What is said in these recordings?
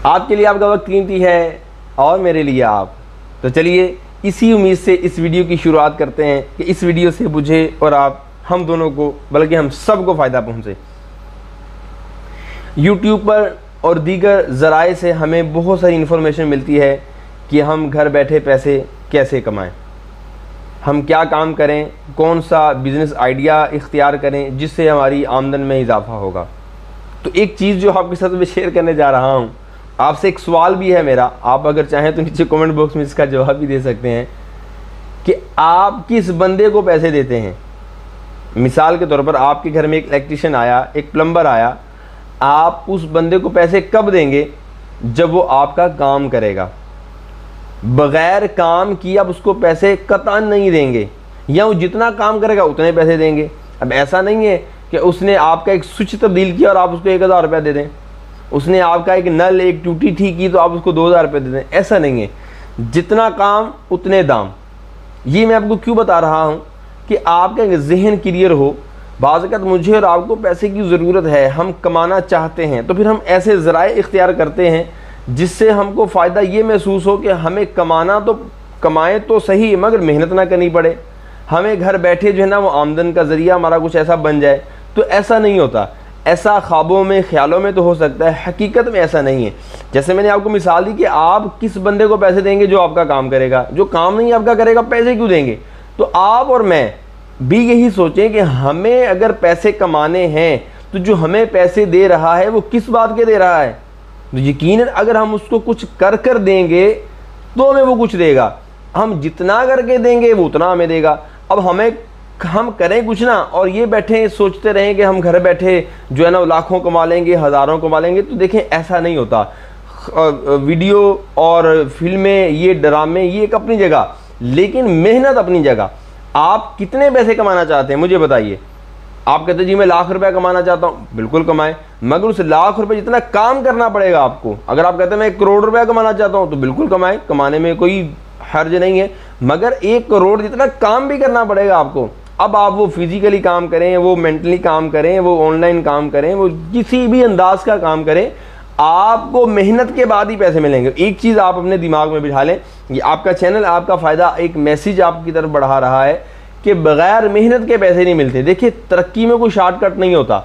आपके लिए आपका वक्त कीमती है और मेरे लिए आप। तो चलिए इसी उम्मीद से इस वीडियो की शुरुआत करते हैं कि इस वीडियो से मुझे और आप, हम दोनों को, बल्कि हम सबको फ़ायदा पहुँचे। यूट्यूब पर और दीगर ज़राए से हमें बहुत सारी इन्फॉर्मेशन मिलती है कि हम घर बैठे पैसे कैसे कमाएं, हम क्या काम करें, कौन सा बिज़नेस आइडिया इख्तियार करें जिससे हमारी आमदन में इजाफा होगा। तो एक चीज़ जो आपके साथ मैं शेयर करने जा रहा हूँ, आपसे एक सवाल भी है मेरा, आप अगर चाहें तो नीचे कमेंट बॉक्स में इसका जवाब भी दे सकते हैं कि आप किस बंदे को पैसे देते हैं। मिसाल के तौर पर आपके घर में एक इलेक्ट्रीशियन आया, एक प्लम्बर आया, आप उस बंदे को पैसे कब देंगे? जब वो आपका काम करेगा। बग़ैर काम किए आप उसको पैसे कतई नहीं देंगे, या वो जितना काम करेगा उतने पैसे देंगे। अब ऐसा नहीं है कि उसने आपका एक स्विच तब्दील किया और आप उसको 1000 रुपया दे दें, उसने आपका एक नल, एक टूटी ठीक की तो आप उसको 2000 रुपये दे दें। ऐसा नहीं है, जितना काम उतने दाम। ये मैं आपको क्यों बता रहा हूँ कि आपका एक जहन क्लियर हो। बाज़ वक़्त मुझे और आपको पैसे की ज़रूरत है, हम कमाना चाहते हैं, तो फिर हम ऐसे ज़राए इख्तियार करते हैं जिससे हमको फ़ायदा ये महसूस हो कि हमें कमाना तो कमाएँ तो सही, मगर मेहनत ना करनी पड़े, हमें घर बैठे जो है ना वो आमदन का ज़रिया हमारा कुछ ऐसा बन जाए। तो ऐसा नहीं होता। ऐसा ख्वाबों में, ख्यालों में तो हो सकता है, हकीकत में ऐसा नहीं है। जैसे मैंने आपको मिसाल दी कि आप किस बंदे को पैसे देंगे जो आपका काम करेगा, जो काम नहीं आपका करेगा पैसे क्यों देंगे? तो आप और मैं भी यही सोचें कि हमें अगर पैसे कमाने हैं तो जो हमें पैसे दे रहा है वो किस बात के दे रहा है। तो यकीनन अगर हम उसको कुछ कर कर देंगे तो हमें वो कुछ देगा, हम जितना करके देंगे वो उतना हमें देगा। अब हम करें कुछ ना और ये बैठे सोचते रहें कि हम घर बैठे जो है ना लाखों कमा लेंगे, हज़ारों कमा लेंगे, तो देखें ऐसा नहीं होता। वीडियो और फिल्में, ये ड्रामे, ये एक अपनी जगह, लेकिन मेहनत अपनी जगह। आप कितने पैसे कमाना चाहते हैं मुझे बताइए। आप कहते हैं जी मैं लाख रुपया कमाना चाहता हूँ, बिल्कुल कमाएं, मगर उस लाख रुपए जितना काम करना पड़ेगा आपको। अगर आप कहते हैं मैं 1 करोड़ रुपया कमाना चाहता हूँ तो बिल्कुल कमाएं, कमाने में कोई हर्ज नहीं है, मगर 1 करोड़ जितना काम भी करना पड़ेगा आपको। अब आप वो फिजिकली काम करें, वो मेंटली काम करें, वो ऑनलाइन काम करें, वो किसी भी अंदाज का काम करें, आपको मेहनत के बाद ही पैसे मिलेंगे। एक चीज़ आप अपने दिमाग में बिठा लें, ये आपका चैनल, आपका फ़ायदा, एक मैसेज आपकी तरफ बढ़ा रहा है कि बग़ैर मेहनत के पैसे नहीं मिलते। देखिए तरक्की में कोई शॉर्टकट नहीं होता।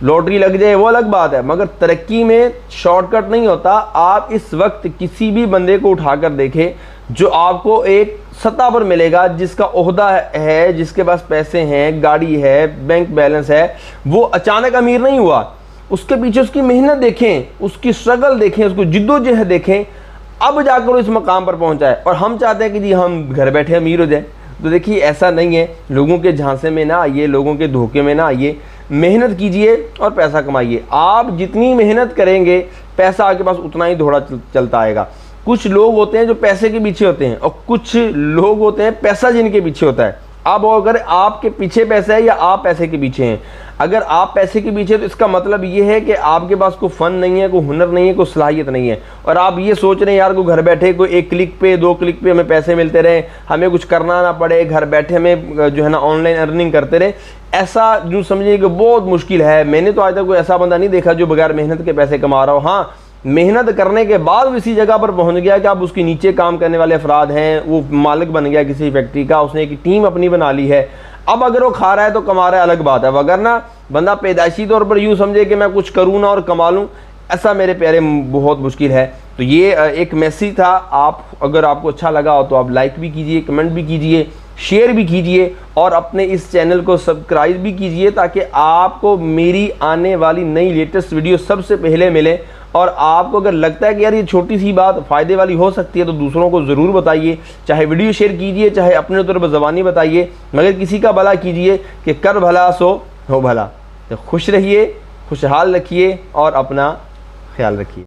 लॉटरी लग जाए वो अलग बात है, मगर तरक्की में शॉर्टकट नहीं होता। आप इस वक्त किसी भी बंदे को उठाकर देखें जो आपको एक सत्ता पर मिलेगा, जिसका ओहदा है, जिसके पास पैसे हैं, गाड़ी है, बैंक बैलेंस है, वो अचानक अमीर नहीं हुआ। उसके पीछे उसकी मेहनत देखें, उसकी स्ट्रगल देखें, उसको जिद्दोजहद देखें, अब जाकर वो इस मकाम पर पहुंचा है। और हम चाहते हैं कि जी हम घर बैठे अमीर हो जाए। तो देखिए ऐसा नहीं है, लोगों के झांसे में ना आइए, लोगों के धोखे में ना आइए, मेहनत कीजिए और पैसा कमाइए। आप जितनी मेहनत करेंगे पैसा आपके पास उतना ही थोड़ा चलता आएगा। कुछ लोग होते हैं जो पैसे के पीछे होते हैं और कुछ लोग होते हैं पैसा जिनके पीछे होता है। अब अगर आपके पीछे पैसा है या आप पैसे के पीछे हैं, अगर आप पैसे के पीछे, तो इसका मतलब ये है कि आपके पास कोई फ़न नहीं है, कोई हुनर नहीं है, कोई सलाहियत नहीं है, और आप ये सोच रहे हैं यार को घर बैठे कोई 1 क्लिक पे, 2 क्लिक पे हमें पैसे मिलते रहे, हमें कुछ करना ना पड़े, घर बैठे हमें जो है ना ऑनलाइन अर्निंग करते रहे। ऐसा जो समझिए कि बहुत मुश्किल है। मैंने तो आज तक कोई ऐसा बंदा नहीं देखा जो बगैर मेहनत के पैसे कमा रहा हो। हाँ, मेहनत करने के बाद इसी जगह पर पहुंच गया कि आप उसके नीचे काम करने वाले अफराद हैं, वो मालिक बन गया किसी फैक्ट्री का, उसने एक टीम अपनी बना ली है। अब अगर वो खा रहा है तो कमा रहा है, अलग बात है। अगर ना बंदा पैदाइशी तौर पर यूँ समझे कि मैं कुछ करूँ ना और कमा लूँ, ऐसा मेरे प्यारे बहुत मुश्किल है। तो ये एक मैसेज था। आप अगर आपको अच्छा लगा हो तो आप लाइक भी कीजिए, कमेंट भी कीजिए, शेयर भी कीजिए और अपने इस चैनल को सब्सक्राइब भी कीजिए, ताकि आपको मेरी आने वाली नई लेटेस्ट वीडियो सबसे पहले मिले। और आपको अगर लगता है कि यार ये छोटी सी बात फ़ायदे वाली हो सकती है तो दूसरों को ज़रूर बताइए। चाहे वीडियो शेयर कीजिए, चाहे अपने तौर पर ज़बानी बताइए, मगर किसी का भला कीजिए कि कर भला सो हो भला। तो खुश रहिए, खुशहाल रखिए और अपना ख्याल रखिए।